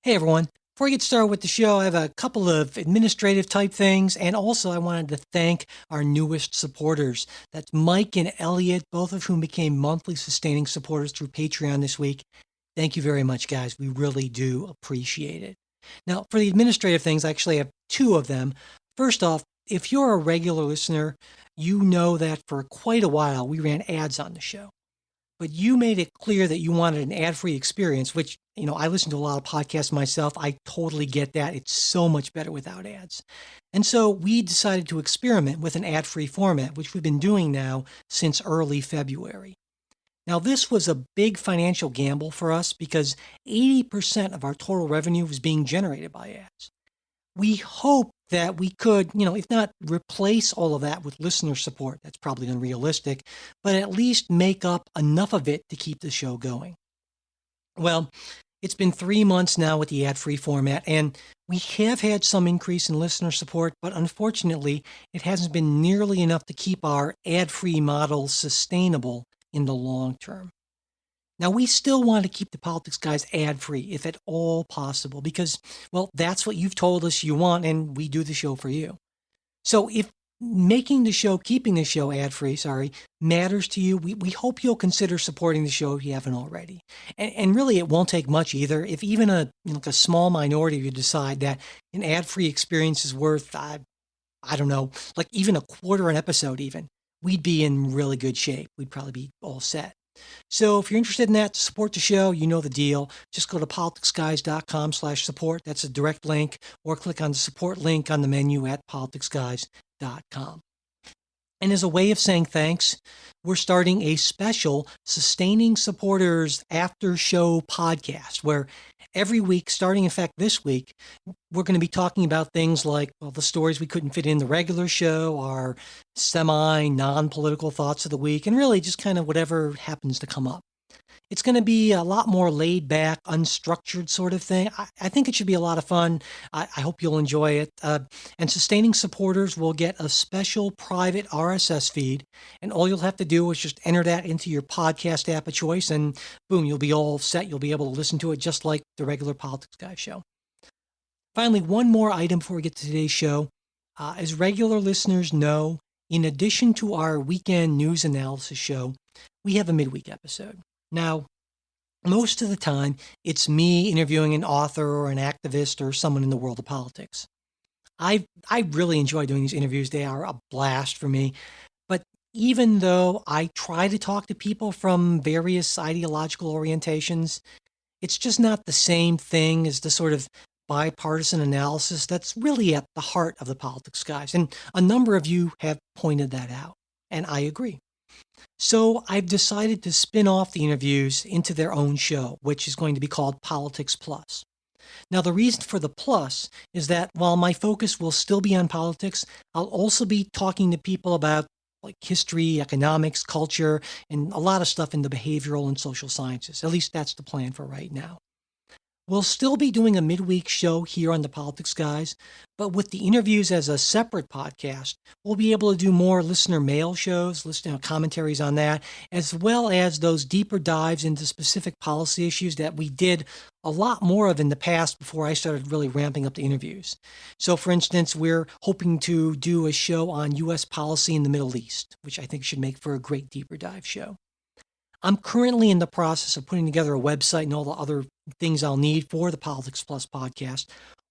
Hey everyone. Before we get started with the show, I have a couple of administrative type things, and also I wanted to thank our newest supporters. That's Mike and Elliot, both of whom became monthly sustaining supporters through Patreon this week. Thank you very much, guys. We really do appreciate it. Now, for the administrative things, I actually have two of them. First off, if you're a regular listener, you know that for quite a while we ran ads on the show. But you made it clear that you wanted an ad-free experience, which, I listen to a lot of podcasts myself. I totally get that. It's so much better without ads. And so we decided to experiment with an ad-free format, which we've been doing now since early February. Now, this was a big financial gamble for us because 80% of our total revenue was being generated by ads. We hope that we could, if not replace all of that with listener support, that's probably unrealistic, but at least make up enough of it to keep the show going. Well, it's been 3 months now with the ad-free format, and we have had some increase in listener support, but unfortunately, it hasn't been nearly enough to keep our ad-free model sustainable in the long term. Now, we still want to keep the Politics Guys ad-free, if at all possible, because, well, that's what you've told us you want, and we do the show for you. So if keeping the show ad-free, matters to you, we hope you'll consider supporting the show if you haven't already. And really, it won't take much either. If even a small minority of you decide that an ad-free experience is worth, I don't know, like even a quarter an episode even, we'd be in really good shape. We'd probably be all set. So if you're interested in that, to support the show, you know the deal. Just go to politicsguys.com/support. That's a direct link, or click on the support link on the menu at politicsguys.com. And as a way of saying thanks, we're starting a special Sustaining Supporters After Show podcast, where every week, starting in fact this week, we're going to be talking about things like, well, the stories we couldn't fit in the regular show, our non-political thoughts of the week, and really just kind of whatever happens to come up. It's going to be a lot more laid back, unstructured sort of thing. I think it should be a lot of fun. I hope you'll enjoy it. And sustaining supporters will get a special private RSS feed. And all you'll have to do is just enter that into your podcast app of choice, and boom, you'll be all set. You'll be able to listen to it just like the regular Politics Guy show. Finally, one more item before we get to today's show. As regular listeners know, in addition to our weekend news analysis show, we have a midweek episode. Now, most of the time, it's me interviewing an author or an activist or someone in the world of politics. I really enjoy doing these interviews. They are a blast for me. But even though I try to talk to people from various ideological orientations, it's just not the same thing as the sort of bipartisan analysis that's really at the heart of the Politics Guys. And a number of you have pointed that out, and I agree. So I've decided to spin off the interviews into their own show, which is going to be called Politics Plus. Now, the reason for the plus is that while my focus will still be on politics, I'll also be talking to people about like history, economics, culture, and a lot of stuff in the behavioral and social sciences. At least that's the plan for right now. We'll still be doing a midweek show here on the Politics Guys, but with the interviews as a separate podcast, we'll be able to do more listener mail shows, listener commentaries on that, as well as those deeper dives into specific policy issues that we did a lot more of in the past before I started really ramping up the interviews. So, for instance, we're hoping to do a show on U.S. policy in the Middle East, which I think should make for a great deeper dive show. I'm currently in the process of putting together a website and all the other things I'll need for the Politics Plus podcast.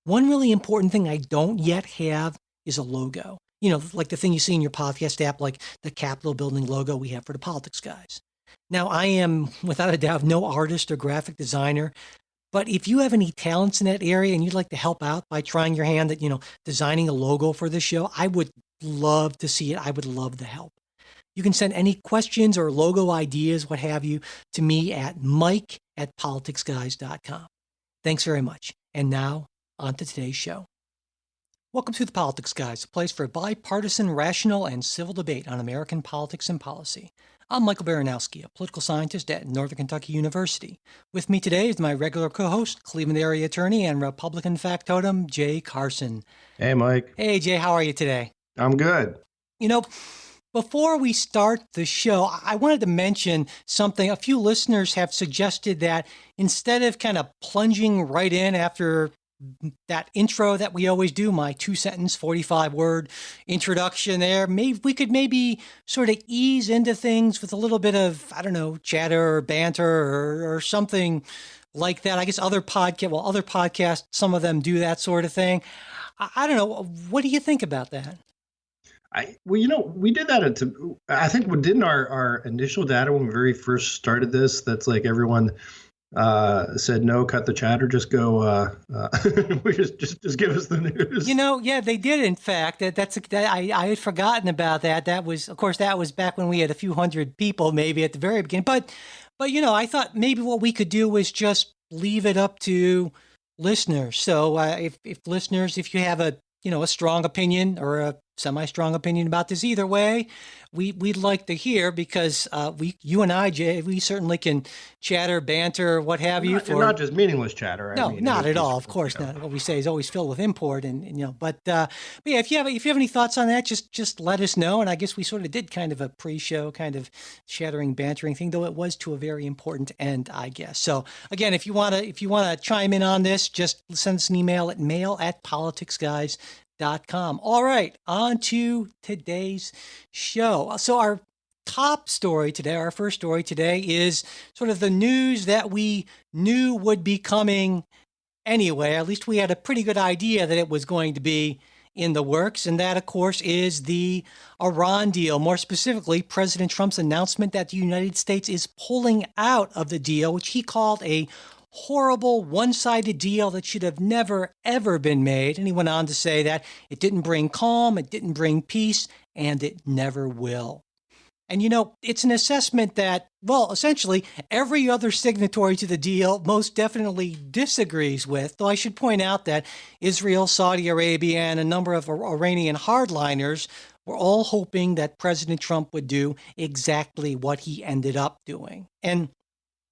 One really important thing I don't yet have is a logo. Like the thing you see in your podcast app, like the Capitol building logo we have for the Politics Guys. Now, I am, without a doubt, no artist or graphic designer, but if you have any talents in that area and you'd like to help out by trying your hand at, designing a logo for this show, I would love to see it. I would love the help. You can send any questions or logo ideas, what have you, to me at mike@politicsguys.com. Thanks very much. And now, on to today's show. Welcome to the Politics Guys, a place for bipartisan, rational, and civil debate on American politics and policy. I'm Michael Baranowski, a political scientist at Northern Kentucky University. With me today is my regular co-host, Cleveland area attorney and Republican factotum, Jay Carson. Hey, Mike. Hey, Jay, how are you today? I'm good. Before we start the show, I wanted to mention something. A few listeners have suggested that instead of kind of plunging right in after that intro that we always do, my 2-sentence, 45-word introduction there, maybe we could maybe sort of ease into things with a little bit of, I don't know, chatter or banter or something like that. I guess other podcasts, some of them do that sort of thing. I don't know. What do you think about that? We did that. I think we did in our initial data when we very first started this. That's like everyone said, no, cut the chatter, just go. Just give us the news. Yeah, they did. In fact, I had forgotten about that. That was, of course, that was back when we had a few hundred people, maybe at the very beginning. But I thought maybe what we could do was just leave it up to listeners. So if listeners, if you have a strong opinion or a semi-strong opinion about this, either way, we'd like to hear, because you and I, Jay, we certainly can chatter, banter, what have you. Not just meaningless chatter. No, not at all. Of course not. What we say is always filled with import, But yeah, if you have any thoughts on that, just let us know. And I guess we sort of did kind of a pre-show, kind of chattering, bantering thing, though it was to a very important end, I guess. So again, if you wanna chime in on this, just send us an email at mail@politicsguys.com. All right, on to today's show. So our top story today, our first story today, is sort of the news that we knew would be coming anyway. At least we had a pretty good idea that it was going to be in the works. And that, of course, is the Iran deal. More specifically, President Trump's announcement that the United States is pulling out of the deal, which he called a horrible one-sided deal that should have never, ever been made. And he went on to say that it didn't bring calm, it didn't bring peace, and it never will. And, it's an assessment that, well, essentially every other signatory to the deal most definitely disagrees with, though I should point out that Israel, Saudi Arabia, and a number of Iranian hardliners were all hoping that President Trump would do exactly what he ended up doing. And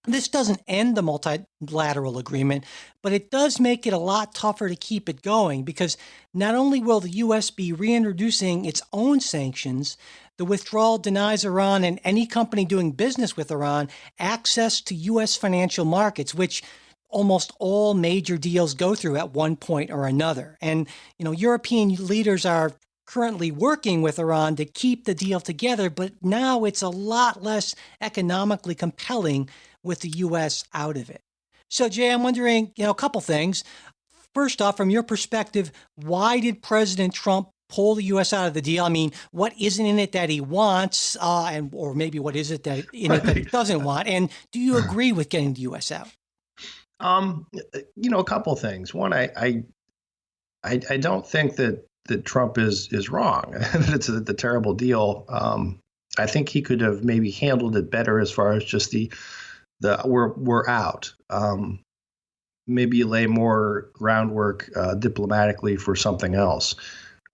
this doesn't end the multilateral agreement, but it does make it a lot tougher to keep it going, because not only will the U.S. be reintroducing its own sanctions, the withdrawal denies Iran and any company doing business with Iran access to U.S. financial markets, which almost all major deals go through at one point or another. And, European leaders are currently working with Iran to keep the deal together, but now it's a lot less economically compelling with the U.S. out of it. So, Jay, I'm wondering, a couple things. First off, from your perspective, why did President Trump pull the U.S. out of the deal? I mean, what isn't in it that he wants, or maybe what is it that he doesn't want? And do you agree with getting the U.S. out? A couple things. One, I don't think that Trump is wrong. It's the terrible deal. I think he could have maybe handled it better as far as just the we're out. Maybe lay more groundwork diplomatically for something else.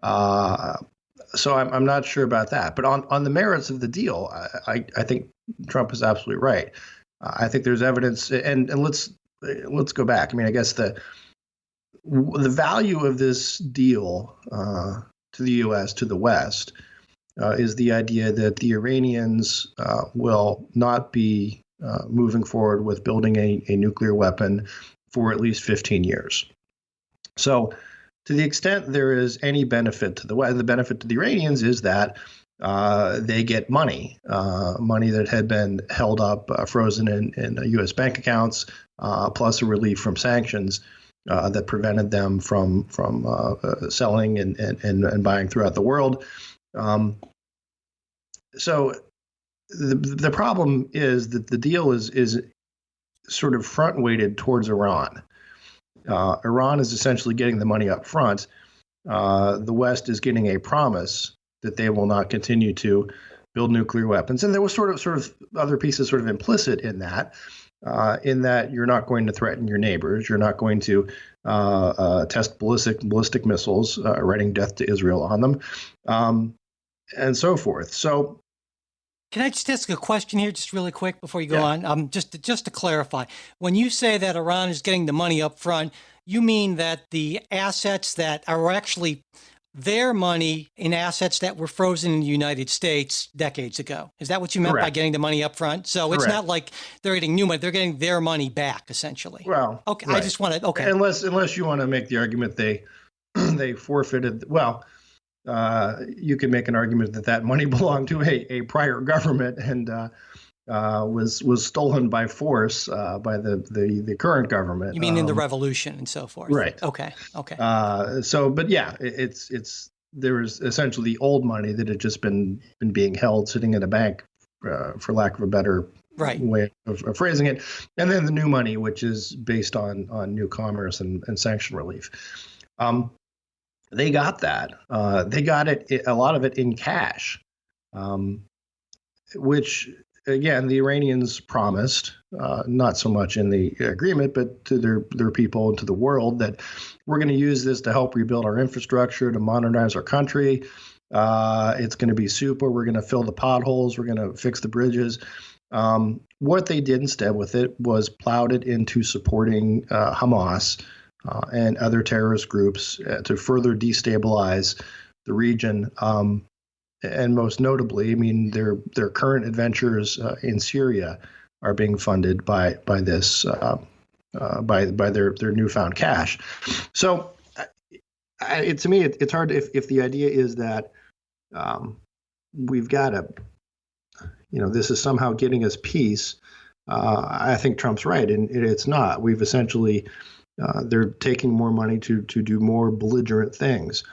So I'm not sure about that. But on the merits of the deal, I think Trump is absolutely right. I think there's evidence, and let's go back. I mean, I guess the value of this deal to the U.S., to the West, is the idea that the Iranians will not be moving forward with building a nuclear weapon for at least 15 years. So to the extent there is any benefit to the West, the benefit to the Iranians is that they get money that had been held up, frozen in U.S. bank accounts, plus a relief from sanctions that prevented them from selling and buying throughout the world. So the problem is that the deal is sort of front weighted towards Iran. Iran is essentially getting the money up front. The West is getting a promise that they will not continue to build nuclear weapons, and there was sort of other pieces sort of implicit in that you're not going to threaten your neighbors, you're not going to test ballistic missiles, writing death to Israel on them, and so forth. So. Can I just ask a question here, just really quick before you go on? Just to clarify, when you say that Iran is getting the money up front, you mean that the assets that are actually their money in assets that were frozen in the United States decades ago. Is that what you meant by Correct. getting the money up front? So it's Correct. not like they're getting new money; they're getting their money back, essentially. Well, Okay, right. I just want to. Okay, Unless you want to make the argument they they forfeited. Well, you can make an argument that that money belonged to a prior government and was stolen by force by the current government. you mean in the revolution and so forth? Right. Okay. But yeah, it's there was essentially the old money that had just been being held sitting in a bank, for lack of a better way of phrasing it, and then the new money, which is based on new commerce and sanction relief. They got that. They got it, a lot of it in cash, which, again, the Iranians promised, not so much in the agreement, but to their people and to the world, that we're going to use this to help rebuild our infrastructure, to modernize our country. It's going to be super. We're going to fill the potholes. We're going to fix the bridges. What they did instead with it was plowed it into supporting Hamas and other terrorist groups to further destabilize the region. And most notably, I mean, their current adventures in Syria are being funded by this by their newfound cash. So, to me, it's hard if the idea is that we've got to, this is somehow getting us peace. I think Trump's right, and it's not. We've essentially they're taking more money to do more belligerent things.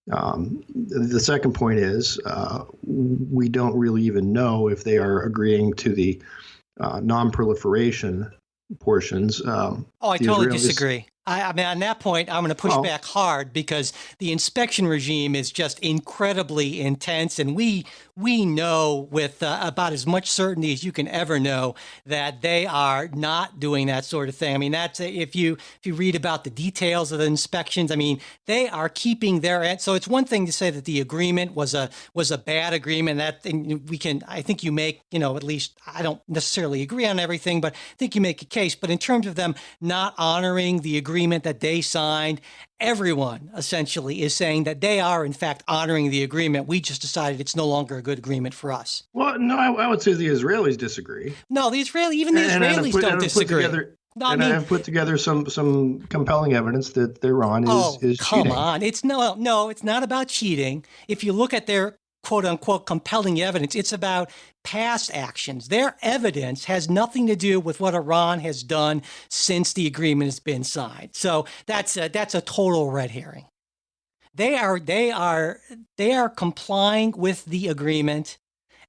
The second point is we don't really even know if they are agreeing to the non-proliferation portions. I totally disagree. I mean, on that point, I'm going to push back hard because the inspection regime is just incredibly intense, and we know with about as much certainty as you can ever know that they are not doing that sort of thing. I mean, that's if you read about the details of the inspections. I mean, they are keeping their end. So it's one thing to say that the agreement was a bad agreement. I think you make, at least I don't necessarily agree on everything, but I think you make a case. But in terms of them not honoring the agreement that they signed, everyone essentially is saying that they are in fact honoring the agreement. We just decided it's no longer a good agreement for us. Well, no, I would say the Israelis disagree. No, the Israelis don't disagree. I've put together some compelling evidence that Iran is come cheating. on. It's not about cheating. If you look at their quote unquote compelling evidence, it's about past actions. Their evidence has nothing to do with what Iran has done since the agreement has been signed. So that's a total red herring. They are complying with the agreement.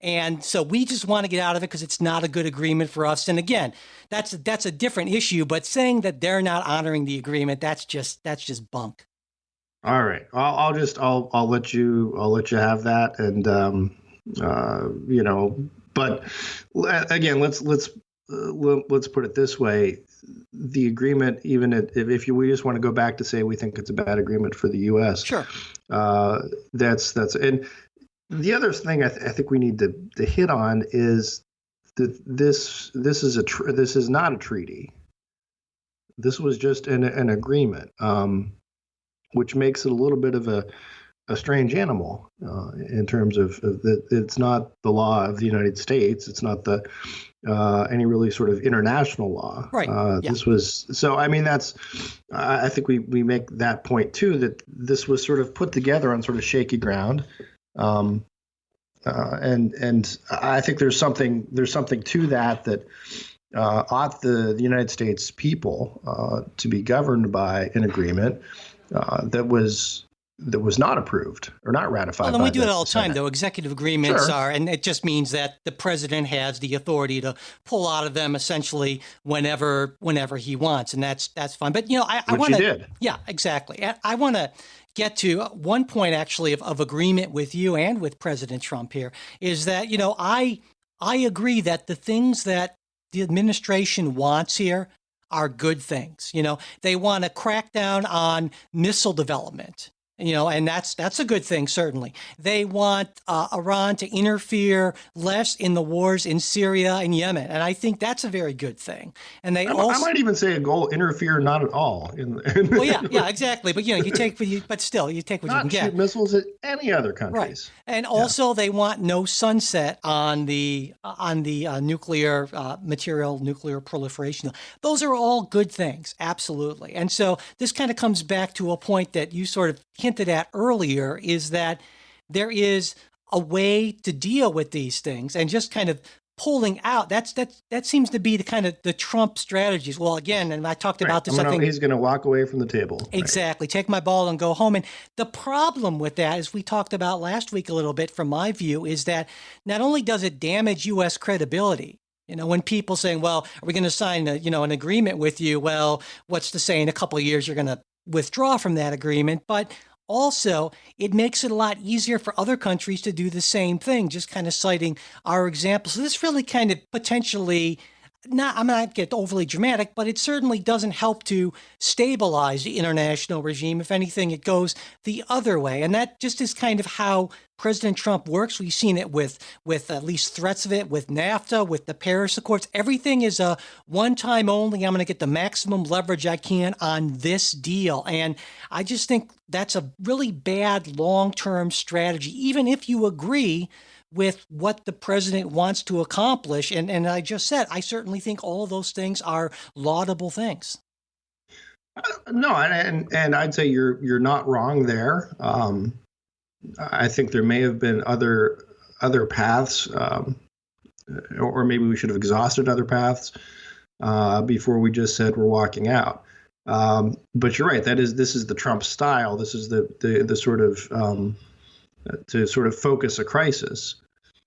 And so we just want to get out of it because it's not a good agreement for us. And again, that's a different issue, but saying that they're not honoring the agreement, that's just bunk. All right. I'll let you have that. And, but again, let's put it this way. The agreement, even if we just want to go back to say we think it's a bad agreement for the U.S. Sure. That's and the other thing I think we need to hit on is that this is not a treaty. This was just an agreement, which makes it a little bit of a strange animal in terms of it's not the law of the United States. It's not any really sort of international law. Right. Yeah. This was so. I mean, I think we make that point too, that this was sort of put together on sort of shaky ground. And I think there's something to that ought the United States people to be governed by an agreement that was not approved or not ratified. Well, and we do it all the time, Senate. though. Executive agreements Sure. are, and it just means that the president has the authority to pull out of them essentially whenever he wants, and that's fine. But I want to, did. Yeah, exactly. I want to get to one point actually of agreement with you and with President Trump here is that I agree that the things that the administration wants here are good things. They want to crack down on missile development. And that's a good thing, certainly. They want Iran to interfere less in the wars in Syria and Yemen, and I think that's a very good thing. And they I might even say a goal: interfere not at all. Well, yeah, exactly. But but still, you take what you can not shoot get. missiles at any other countries. Right, and also they want no sunset on the nuclear material, nuclear proliferation. Those are all good things, absolutely. And so this kind of comes back to a point that you sort of hinted at earlier: is that there is a way to deal with these things, and just kind of pulling out. That seems to be the kind of the Trump strategies. Well, again, and I talked about this. I think he's going to walk away from the table. Exactly. Right. Take my ball and go home. And the problem with that, as we talked about last week a little bit, from my view, is that not only does it damage U.S. credibility. When people saying, "Well, are we going to sign an agreement with you?" Well, what's to say in a couple of years you're going to withdraw from that agreement? But also, it makes it a lot easier for other countries to do the same thing, just kind of citing our example. So this really kind of potentially, I'm not get overly dramatic, but it certainly doesn't help to stabilize the international regime. If anything, it goes the other way. And that just is kind of how President Trump works. We've seen it with at least threats of it, with NAFTA, with the Paris Accords. Everything is a one-time only. I'm going to get the maximum leverage I can on this deal. And I just think that's a really bad long-term strategy, even if you agree with what the president wants to accomplish. And I just said, I certainly think all of those things are laudable things. No, and I'd say you're not wrong there. I think there may have been other paths, or maybe we should have exhausted other paths before we just said we're walking out. But you're right. This is the Trump style. This is the sort of to sort of focus a crisis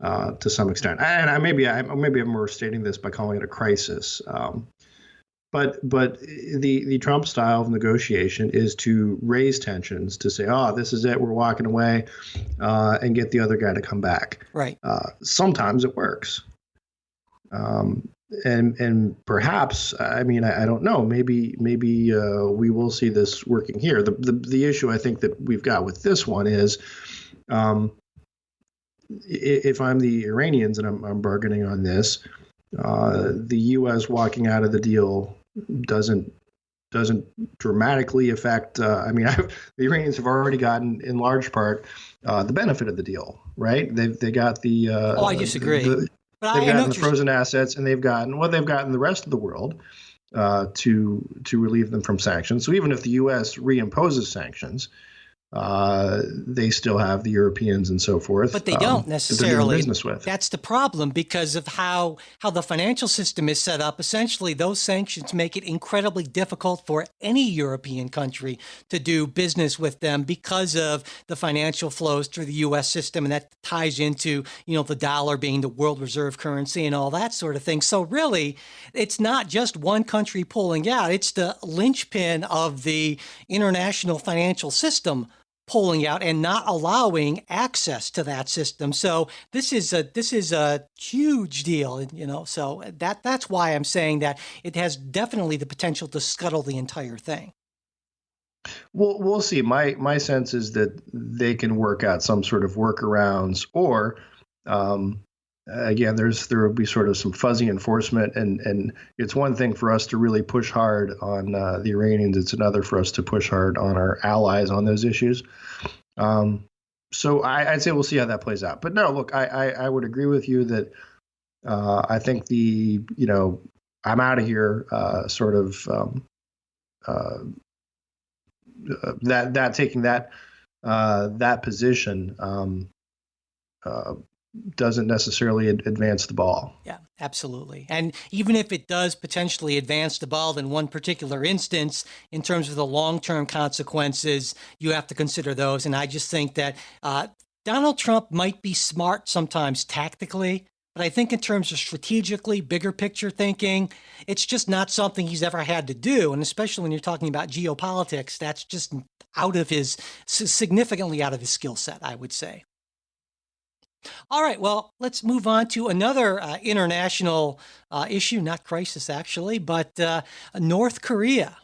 to some extent. And maybe I'm overstating this by calling it a crisis. But the Trump style of negotiation is to raise tensions, to say, "Oh, this is it, we're walking away," and get the other guy to come back. Right. Sometimes it works, and perhaps, I don't know. Maybe we will see this working here. The issue I think that we've got with this one is, if I'm the Iranians and I'm bargaining on this, the U.S. walking out of the deal doesn't dramatically affect. The Iranians have already gotten, in large part, the benefit of the deal, right? They got the. I disagree. They've gotten the frozen assets, and they've gotten the rest of the world to relieve them from sanctions. So even if the U.S. reimposes sanctions, they still have the Europeans and so forth. But they don't necessarily. Business with. That's the problem, because of how the financial system is set up. Essentially, those sanctions make it incredibly difficult for any European country to do business with them because of the financial flows through the U.S. system. And that ties into, the dollar being the world reserve currency and all that sort of thing. So really, it's not just one country pulling out. It's the linchpin of the international financial system pulling out and not allowing access to that system. So this is a huge deal, So that's why I'm saying that it has definitely the potential to scuttle the entire thing. Well, we'll see. My sense is that they can work out some sort of workarounds, or again, there will be sort of some fuzzy enforcement, and it's one thing for us to really push hard on the Iranians. It's another for us to push hard on our allies on those issues. So I'd say we'll see how that plays out. But no, look, I would agree with you that I think I'm out of here sort of that taking that position doesn't necessarily advance the ball. Yeah, absolutely. And even if it does potentially advance the ball in one particular instance, in terms of the long-term consequences, you have to consider those. And I just think that Donald Trump might be smart sometimes tactically, but I think in terms of strategically, bigger picture thinking, it's just not something he's ever had to do. And especially when you're talking about geopolitics, that's just significantly out of his skill set, I would say. All right, well, let's move on to another international issue, not crisis actually, but North Korea.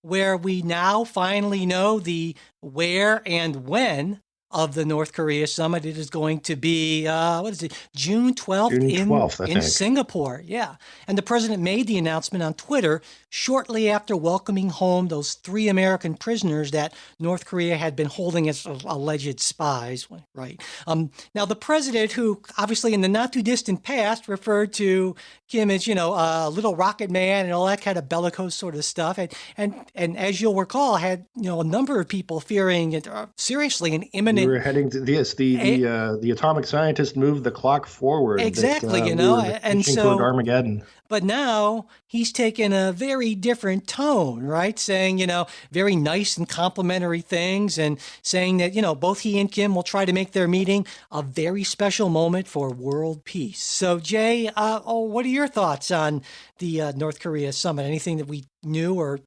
where we now finally know the where and when of the North Korea summit. It is going to be, what is it, June 12th June 12th, I in think. Singapore. Yeah. And the president made the announcement on Twitter shortly after welcoming home those 3 American prisoners that North Korea had been holding as alleged spies. Right. Now, the president, who obviously in the not too distant past referred to Kim as, little rocket man and all that kind of bellicose sort of stuff. And as you'll recall, had, a number of people fearing seriously an imminent. We were heading to this. The atomic scientist moved the clock forward. Exactly, We were and inching toward so, Armageddon. but now he's taken a very different tone, right? Saying, very nice and complimentary things, and saying that, both he and Kim will try to make their meeting a very special moment for world peace. So, Jay, what are your thoughts on the North Korea summit? Anything that we knew or?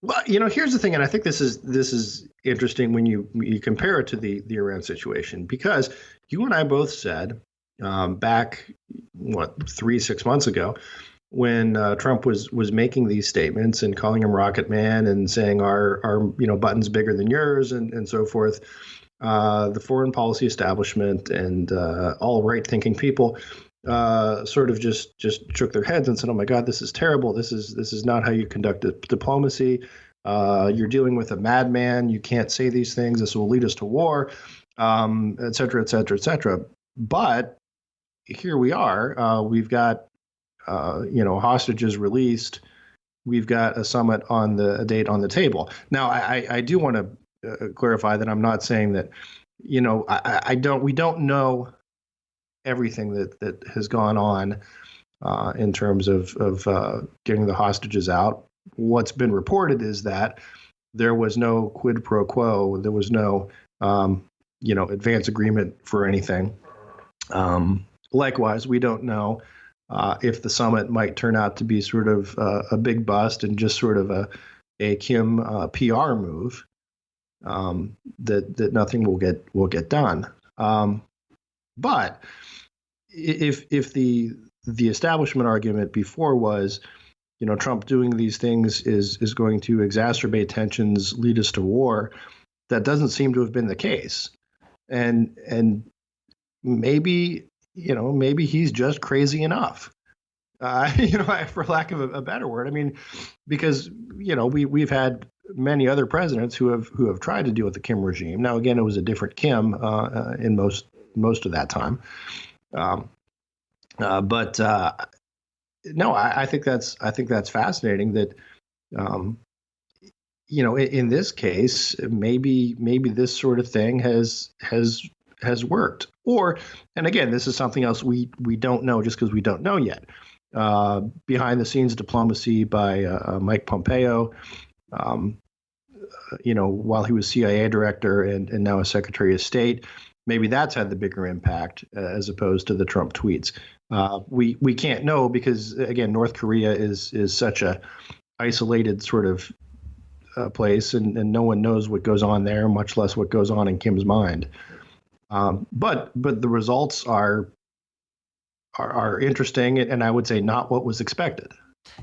Well, here's the thing, and I think this is interesting when you compare it to the Iran situation, because you and I both said back 3-6 months ago, when Trump was making these statements and calling him Rocket Man and saying our buttons bigger than yours and so forth, the foreign policy establishment and all right thinking people sort of just shook their heads and said, "Oh my God, this is terrible. This is not how you conduct diplomacy. You're dealing with a madman. You can't say these things. This will lead us to war, et cetera, et cetera, et cetera." But here we are. We've got hostages released. We've got a summit a date on the table. Now, I do want to clarify that I'm not saying that we don't know everything that has gone on in terms of getting the hostages out. What's been reported is that there was no quid pro quo. There was no advance agreement for anything. Likewise, we don't know if the summit might turn out to be sort of a big bust and just sort of a Kim PR move that nothing will get done. But if the establishment argument before was, Trump doing these things is going to exacerbate tensions, lead us to war, that doesn't seem to have been the case. And maybe he's just crazy enough. For lack of a better word. I mean, because we've had many other presidents who have tried to deal with the Kim regime. Now, again, it was a different Kim in most of that time. But no, I think that's fascinating that, in this case, maybe this sort of thing has worked. Or, and again, this is something else we don't know just because we don't know yet. Behind the scenes diplomacy by Mike Pompeo, while he was CIA director and now a Secretary of State, maybe that's had the bigger impact as opposed to the Trump tweets. We can't know because, again, North Korea is such a isolated sort of place, and no one knows what goes on there, much less what goes on in Kim's mind. But the results are interesting, and I would say not what was expected.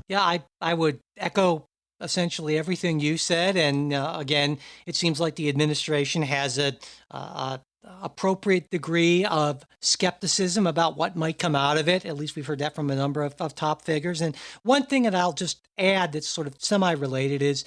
Yeah, I would echo essentially everything you said. And again, it seems like the administration has a appropriate degree of skepticism about what might come out of it. At least we've heard that from a number of top figures. And one thing that I'll just add that's sort of semi-related is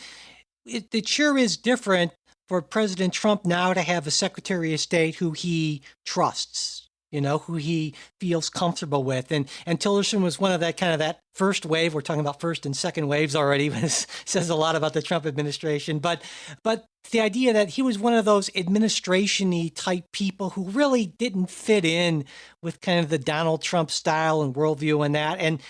it sure is different for President Trump now to have a Secretary of State who he trusts, who he feels comfortable with. And Tillerson was one of that first wave. We're talking about first and second waves already. Says a lot about the Trump administration. But the idea that he was one of those administration-y type people who really didn't fit in with kind of the Donald Trump style and worldview and that. And,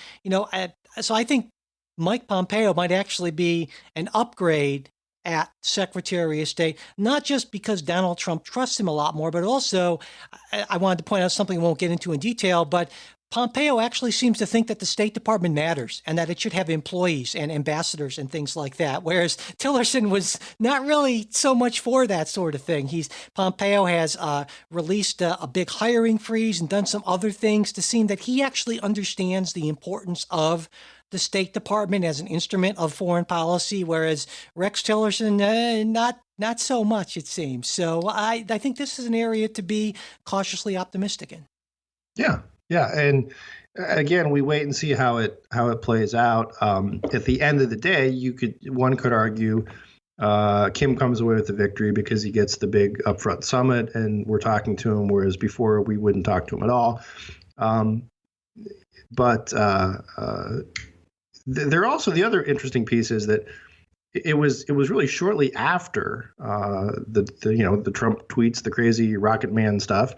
so I think Mike Pompeo might actually be an upgrade at Secretary of State, not just because Donald Trump trusts him a lot more, but also I wanted to point out something I won't get into in detail, but Pompeo actually seems to think that the State Department matters and that it should have employees and ambassadors and things like that, whereas Tillerson was not really so much for that sort of thing. Pompeo has released a big hiring freeze and done some other things to seem that he actually understands the importance of the State Department as an instrument of foreign policy, whereas Rex Tillerson, not so much, it seems. So I think this is an area to be cautiously optimistic in. Yeah, yeah, and again, we wait and see how it plays out. At the end of the day, one could argue Kim comes away with the victory because he gets the big upfront summit, and we're talking to him, whereas before we wouldn't talk to him at all. But there are also the other interesting piece is that it was really shortly after the Trump tweets, the crazy Rocket Man stuff,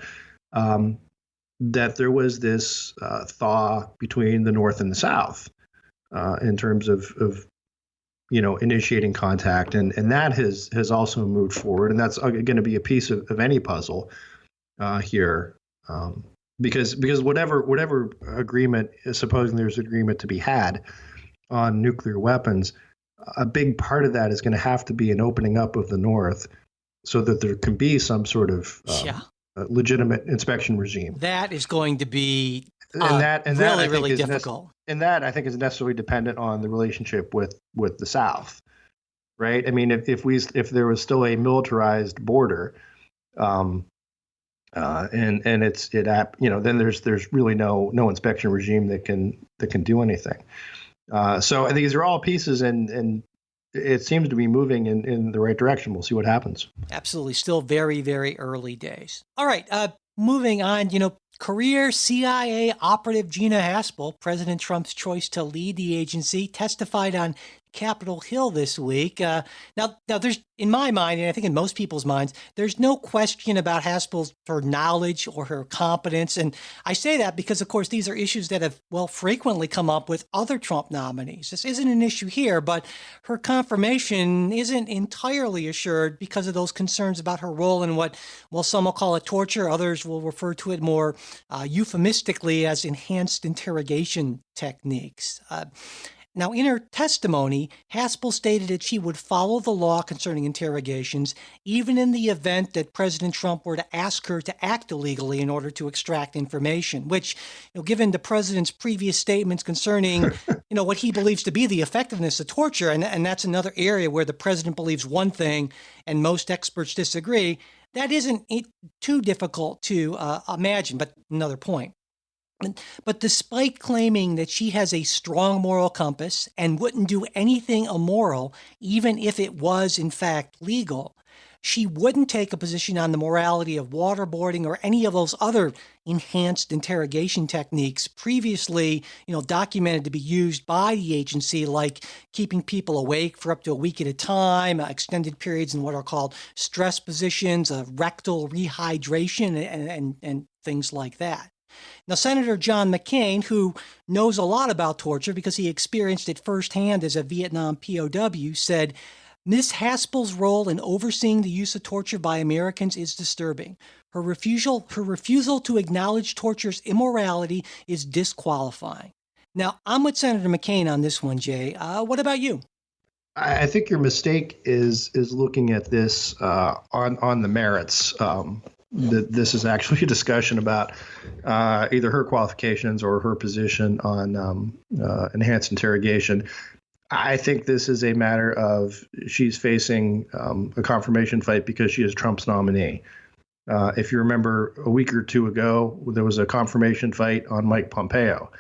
that there was this thaw between the North and the South in terms of initiating contact, and that has also moved forward, and that's going to be a piece of any puzzle here, because whatever agreement, supposing there's agreement to be had on nuclear weapons, a big part of that is going to have to be an opening up of the North, so that there can be some sort of legitimate inspection regime. That is going to be really difficult. And that I think is necessarily dependent on the relationship with the South, right? I mean, if there was still a militarized border, then there's really no inspection regime that can do anything. So I think these are all pieces, and it seems to be moving in the right direction. We'll see what happens. Absolutely. Still very, very early days. All right. Moving on, career CIA operative Gina Haspel, President Trump's choice to lead the agency, testified on Capitol Hill this week. Now there's, in my mind, and I think in most people's minds, there's no question about Haspel's her knowledge or her competence. And I say that because, of course, these are issues that have, frequently come up with other Trump nominees. This isn't an issue here, but her confirmation isn't entirely assured because of those concerns about her role in what, some will call it torture, others will refer to it more euphemistically as enhanced interrogation techniques. Now, in her testimony, Haspel stated that she would follow the law concerning interrogations, even in the event that President Trump were to ask her to act illegally in order to extract information, which, given the president's previous statements concerning, what he believes to be the effectiveness of torture, and that's another area where the president believes one thing and most experts disagree, that isn't too difficult to imagine, but another point. But despite claiming that she has a strong moral compass and wouldn't do anything immoral, even if it was in fact legal, she wouldn't take a position on the morality of waterboarding or any of those other enhanced interrogation techniques previously, documented to be used by the agency, like keeping people awake for up to a week at a time, extended periods in what are called stress positions, rectal rehydration, and things like that. Now, Senator John McCain, who knows a lot about torture because he experienced it firsthand as a Vietnam POW, said, Ms. Haspel's role in overseeing the use of torture by Americans is disturbing. Her refusal to acknowledge torture's immorality is disqualifying. Now, I'm with Senator McCain on this one, Jay. What about you? I think your mistake is looking at this on the merits. This is actually a discussion about either her qualifications or her position on enhanced interrogation. I think this is a matter of she's facing a confirmation fight because she is Trump's nominee. If you remember, a week or two ago, there was a confirmation fight on Mike Pompeo.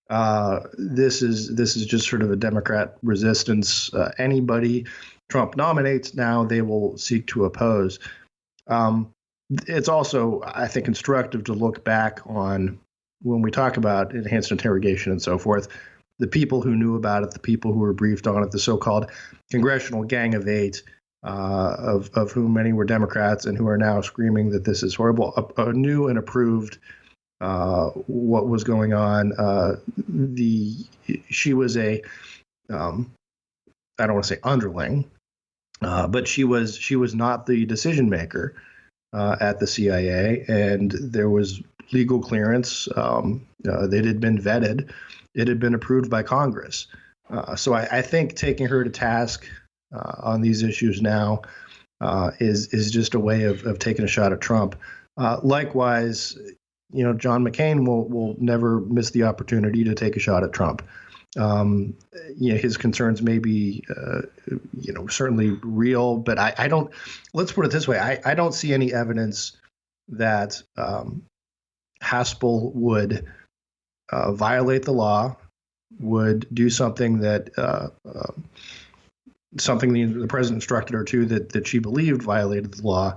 This is just sort of a Democrat resistance. Anybody Trump nominates now, they will seek to oppose. It's also, I think, instructive to look back on when we talk about enhanced interrogation and so forth, the people who knew about it, the people who were briefed on it, the so-called congressional gang of eight, of whom many were Democrats and who are now screaming that this is horrible, knew and approved what was going on. She was I don't want to say underling, but she was not the decision maker at the CIA, and there was legal clearance. It had been vetted. It had been approved by Congress. So I think taking her to task on these issues now is just a way of taking a shot at Trump. Likewise, John McCain will never miss the opportunity to take a shot at Trump. Um, his concerns may be, certainly real, but I don't. Let's put it this way: I don't see any evidence that Haspel would violate the law, would do something that something the president instructed her to that she believed violated the law,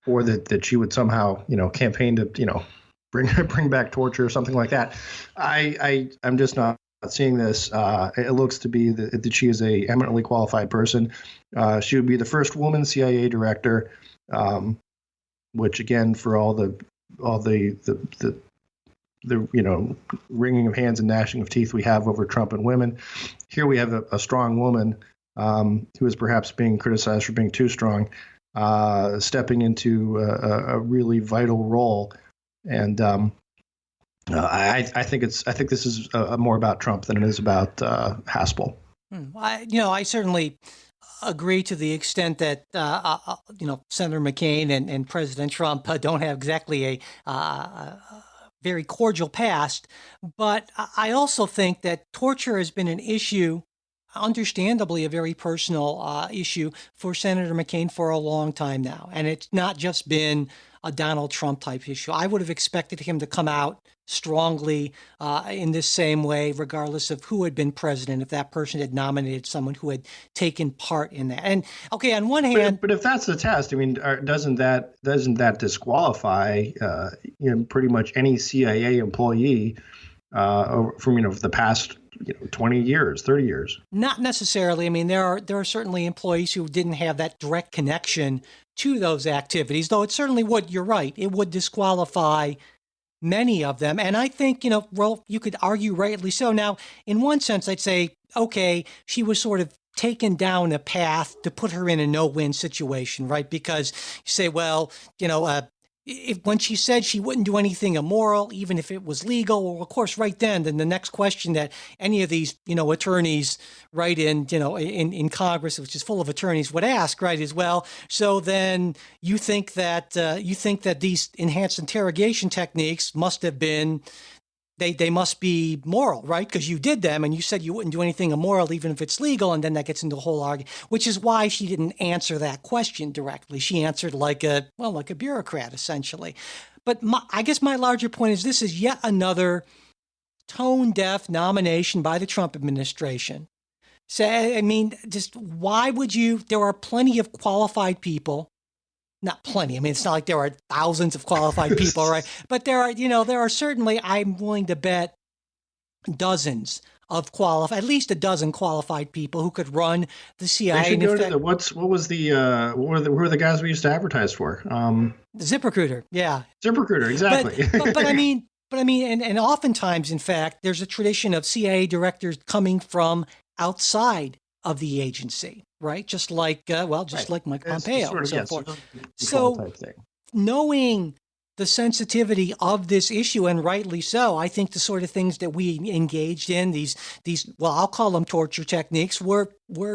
or that she would somehow campaign to bring back torture or something like that. I'm just not seeing this. It looks to be that she is a eminently qualified person. She would be the first woman CIA director, which again, for all the wringing of hands and gnashing of teeth we have over Trump and women, here we have a strong woman who is perhaps being criticized for being too strong, stepping into a really vital role. And I think this is more about Trump than it is about Haspel. I certainly agree to the extent that Senator McCain and President Trump don't have exactly a very cordial past, but I also think that torture has been an issue, understandably a very personal issue for Senator McCain for a long time now. And it's not just been a Donald Trump type issue. I would have expected him to come out strongly in this same way, regardless of who had been president, if that person had nominated someone who had taken part in that. And okay, on one hand, but if that's the test, I mean, doesn't that disqualify pretty much any CIA employee from the past 20 years, 30 years? Not necessarily. I mean, there are certainly employees who didn't have that direct connection to those activities, though it certainly would, you're right, it would disqualify many of them. And I think, you could argue rightly so. Now, in one sense, I'd say, okay, she was sort of taken down a path to put her in a no-win situation, right? Because you say, well, when she said she wouldn't do anything immoral, even if it was legal, well, of course, right then the next question that any of these, attorneys right in Congress, which is full of attorneys, would ask, right, is, well, so then you think that these enhanced interrogation techniques must have been, they must be moral, right? Because you did them and you said you wouldn't do anything immoral, even if it's legal. And then that gets into a whole argument, which is why she didn't answer that question directly. She answered like a bureaucrat, essentially. But I guess my larger point is this is yet another tone-deaf nomination by the Trump administration. So, I mean, just why would you? There are plenty of qualified people. Not plenty. I mean, it's not like there are thousands of qualified people, right? But there are certainly, I'm willing to bet, dozens of at least a dozen qualified people who could run the CIA. They should go to who were the guys we used to advertise for? ZipRecruiter, yeah. ZipRecruiter, exactly. But I mean, and oftentimes, in fact, there's a tradition of CIA directors coming from outside of the agency, right? Just like, like Mike Pompeo and so forth. So knowing the sensitivity of this issue, and rightly so, I think the sort of things that we engaged in, these I'll call them torture techniques, were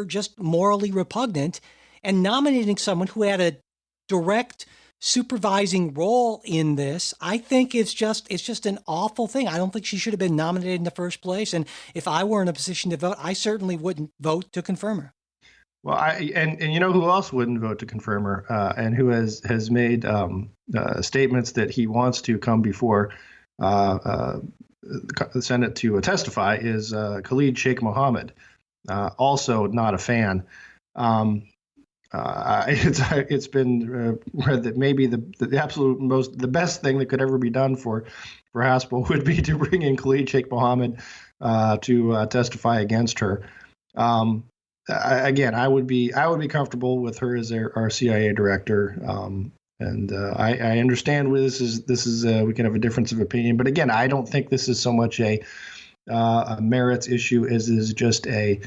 just morally repugnant. And nominating someone who had a direct supervising role in this, I think it's just an awful thing. I don't think she should have been nominated in the first place. And if I were in a position to vote, I certainly wouldn't vote to confirm her. Well, and you know who else wouldn't vote to confirm her, and who has made statements that he wants to come before the Senate to testify is Khalid Sheikh Mohammed, also not a fan. It's been read that maybe the best thing that could ever be done for Haspel would be to bring in Khalid Sheikh Mohammed to testify against her. I would be comfortable with her as our CIA director, and I understand where this is. We can have a difference of opinion, but again, I don't think this is so much a merits issue as is just a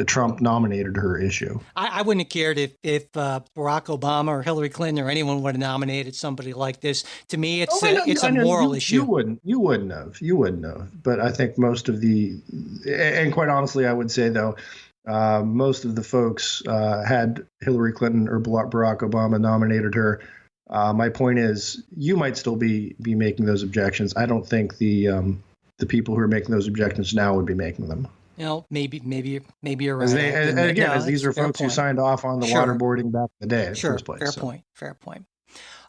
Trump nominated her issue. I wouldn't have cared if Barack Obama or Hillary Clinton or anyone would have nominated somebody like this. To me, it's a moral issue. You wouldn't have. But I think most of and quite honestly, I would say though, most of the folks had Hillary Clinton or Barack Obama nominated her, My point is, you might still be making those objections. I don't think the people who are making those objections now would be making them. Maybe you're As right. they, I have to and admit, again, no, as these it's are a fair folks who point. signed off on the Sure, waterboarding back in the day in the sure, first place. fair So. point, fair point.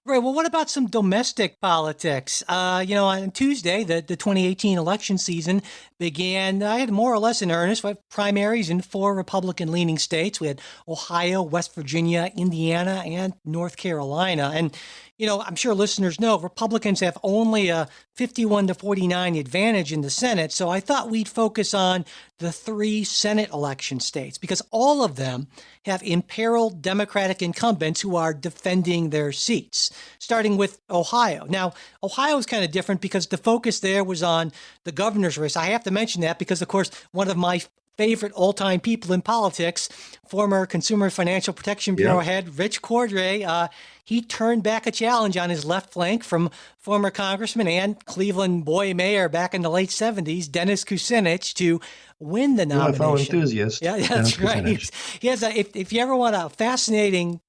Right. Well, what about some domestic politics? On Tuesday, the 2018 election season began, I had more or less in earnest. We have primaries in 4 Republican leaning states. We had Ohio, West Virginia, Indiana, and North Carolina. And, I'm sure listeners know Republicans have only a 51-49 advantage in the Senate. So I thought we'd focus on the 3 Senate election states because all of them have imperiled Democratic incumbents who are defending their seats, starting with Ohio. Now, Ohio is kind of different because the focus there was on the governor's race. I have to mention that because, of course, one of my favorite all-time people in politics, former Consumer Financial Protection Bureau head Rich Cordray, he turned back a challenge on his left flank from former congressman and Cleveland boy mayor back in the late 70s, Dennis Kucinich, to win the nomination. UFO enthusiast. Yeah, that's right. He has if you ever want a fascinating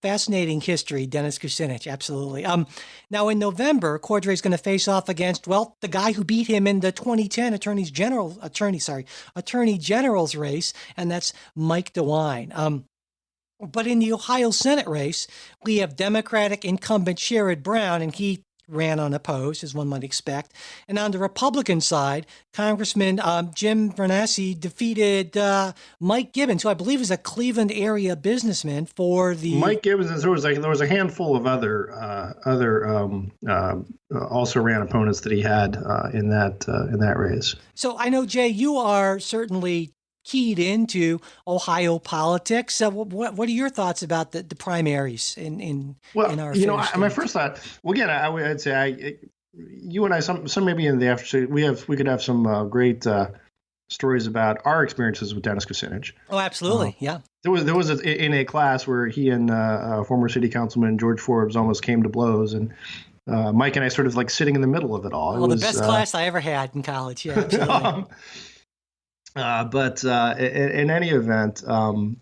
history, Dennis Kucinich, absolutely. Now in November, Cordray is going to face off against, the guy who beat him in the 2010 Attorney General's race, and that's Mike DeWine. But in the Ohio Senate race, we have Democratic incumbent Sherrod Brown, and he ran unopposed, as one might expect. And on the Republican side, Congressman Jim Bernassi defeated Mike Gibbons, who I believe is a Cleveland area businessman for the... Mike Gibbons, there was a handful of other also ran opponents that he had in that race. So I know, Jay, you are certainly keyed into Ohio politics. What are your thoughts about the primaries in our state? My first thought, again, I'd say you and I, some maybe in the after, we could have some great stories about our experiences with Dennis Kucinich. Oh, absolutely, yeah. There was in a class where he and former city councilman George Forbes almost came to blows, and Mike and I sort of like sitting in the middle of it all. Well, the best class I ever had in college. Yeah, absolutely. But in any event, and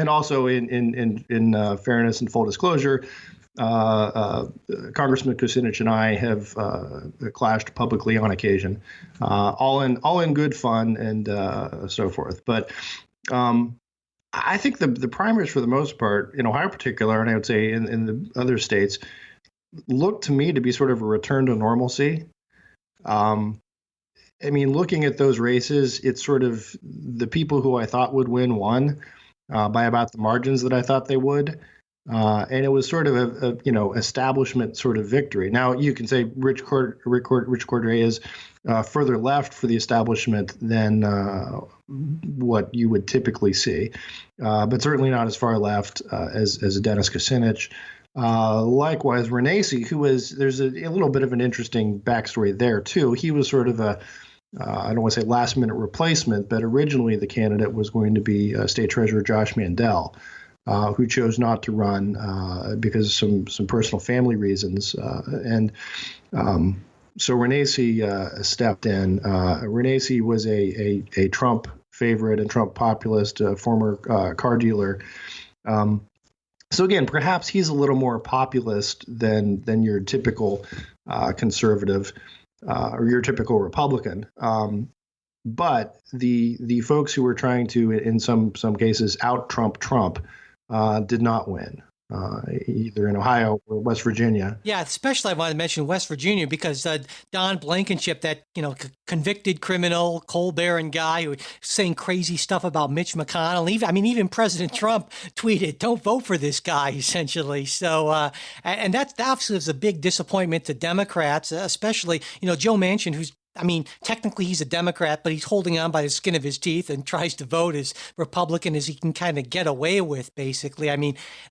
also in fairness and full disclosure, Congressman Kucinich and I have clashed publicly on occasion, all in good fun and so forth. But I think the primaries, for the most part, in Ohio in particular, and I would say in the other states, look to me to be sort of a return to normalcy. Looking at those races, it's sort of the people who I thought would won by about the margins that I thought they would. And it was sort of a establishment sort of victory. Now, you can say Rich Cordray is further left for the establishment than what you would typically see, but certainly not as far left as Dennis Kucinich. Likewise, Renacci, there's a little bit of an interesting backstory there, too. He was sort of I don't want to say last minute replacement, but originally the candidate was going to be State Treasurer Josh Mandel, who chose not to run because of some personal family reasons. So Renacci stepped in. Renacci was a Trump favorite and Trump populist, former car dealer. So again, perhaps he's a little more populist than your typical conservative or your typical Republican. But the folks who were trying to, in some cases, out Trump did not win, either in Ohio or West Virginia. Yeah, especially I want to mention West Virginia because Don Blankenship, that convicted criminal, coal baron guy who was saying crazy stuff about Mitch McConnell. Even President Trump tweeted, "Don't vote for this guy," essentially. So, and that obviously was a big disappointment to Democrats, especially Joe Manchin, who's technically he's a Democrat, but he's holding on by the skin of his teeth and tries to vote as Republican as he can kind of get away with, basically.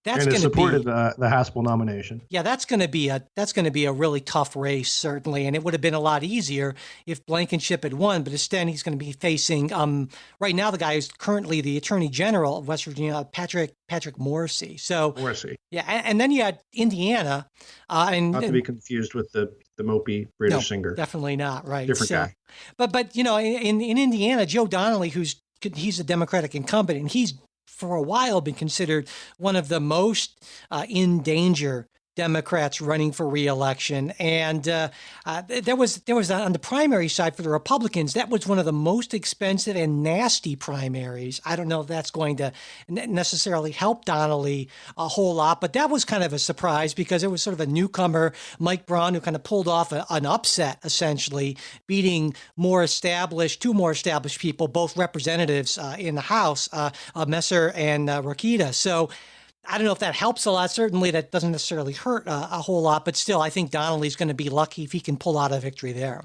That's going to supported the Haspel nomination. Yeah, that's going to be a really tough race, certainly, and it would have been a lot easier if Blankenship had won. But instead, he's going to be facing right now the guy who's currently the Attorney General of West Virginia, Patrick Morrisey. Yeah, and then you had Indiana, and not to be confused with the mopey British singer. Definitely not, right? Different guy. But in Indiana, Joe Donnelly, he's a Democratic incumbent, and he's for a while been considered one of the most in danger Democrats running for re-election, and there was on the primary side for the Republicans. That was one of the most expensive and nasty primaries. I don't know if that's going to necessarily help Donnelly a whole lot, but that was kind of a surprise because it was sort of a newcomer, Mike Braun, who kind of pulled off an upset, essentially beating two more established people, both representatives in the House, Messer and Rokita. So I don't know if that helps a lot. Certainly, that doesn't necessarily hurt a whole lot, but still, I think Donnelly's going to be lucky if he can pull out a victory there.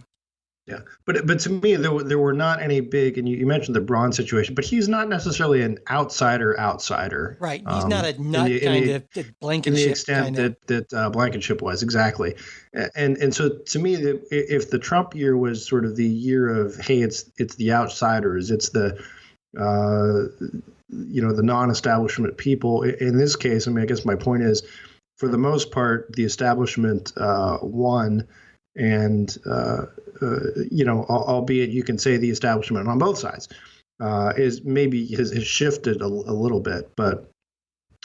Yeah, but to me, there were not any big, and you mentioned the Braun situation, but he's not necessarily an outsider. Right, he's not a nut of Blankenship. In the extent that Blankenship was, exactly. And so to me, if the Trump year was sort of the year of, hey, it's the outsiders, it's the the non-establishment people. In this case, I mean, I guess my point is, for the most part, the establishment won, and albeit you can say the establishment on both sides is maybe has shifted a little bit, but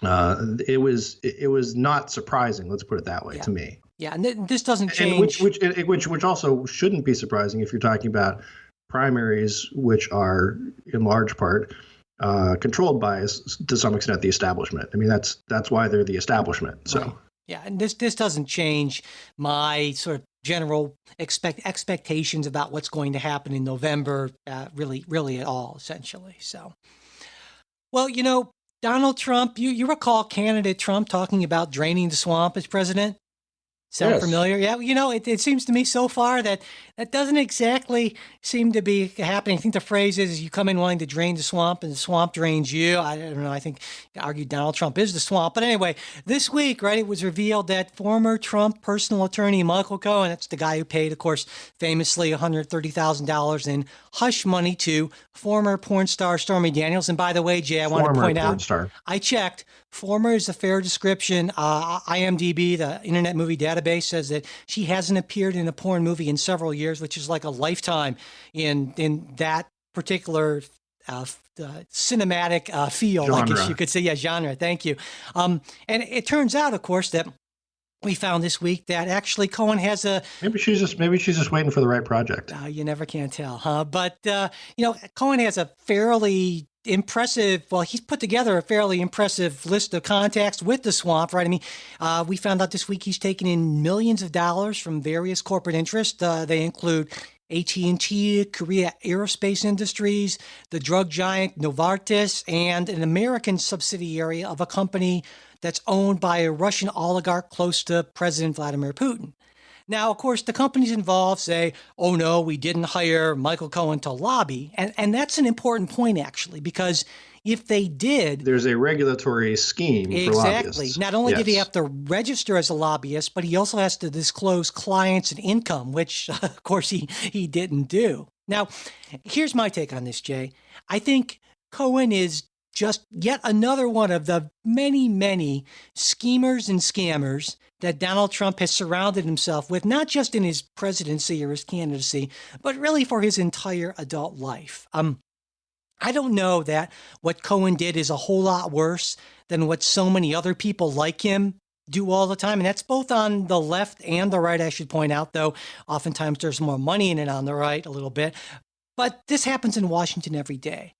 it was not surprising. Let's put it that way to me. Yeah, and this doesn't change. And which also shouldn't be surprising if you're talking about primaries, which are in large part controlled by, to some extent, the establishment. I mean, that's why they're the establishment. So. Right. Yeah, and this doesn't change my sort of general expectations about what's going to happen in November, really at all, essentially. So, well, Donald Trump, you recall candidate Trump talking about draining the swamp as president? Sound familiar? Yeah, it seems to me so far that doesn't exactly seem to be happening. I think the phrase is you come in wanting to drain the swamp and the swamp drains you. I don't know. I think you could argue Donald Trump is the swamp. But anyway, this week, right, it was revealed that former Trump personal attorney Michael Cohen, that's the guy who paid, of course, famously $130,000 in hush money to former porn star Stormy Daniels. And by the way, Jay, I want to point out, I checked. Former is a fair description. IMDb, the Internet Movie Database, says that she hasn't appeared in a porn movie in several years, which is like a lifetime in that particular cinematic field, genre. I guess you could say. Yeah, genre. Thank you. And it turns out, of course, that we found this week that actually Cohen has a maybe she's just waiting for the right project. You never can tell, huh? But Cohen has a fairly impressive, he's put together a fairly impressive list of contacts with the swamp, right? I mean, we found out this week he's taken in millions of dollars from various corporate interests. They include AT&T, Korea Aerospace Industries, the drug giant Novartis, and an American subsidiary of a company that's owned by a Russian oligarch close to President Vladimir Putin. Now, of course, the companies involved say, oh, no, we didn't hire Michael Cohen to lobby. And that's an important point, actually, because if they did... There's a regulatory scheme for lobbyists. Exactly. Not only did he have to register as a lobbyist, but he also has to disclose clients and income, which, of course, he didn't do. Now, here's my take on this, Jay. I think Cohen is just yet another one of the many, many schemers and scammers that Donald Trump has surrounded himself with, not just in his presidency or his candidacy, but really for his entire adult life. I don't know that what Cohen did is a whole lot worse than what so many other people like him do all the time. And that's both on the left and the right, I should point out, though oftentimes there's more money in it on the right a little bit. But this happens in Washington every day.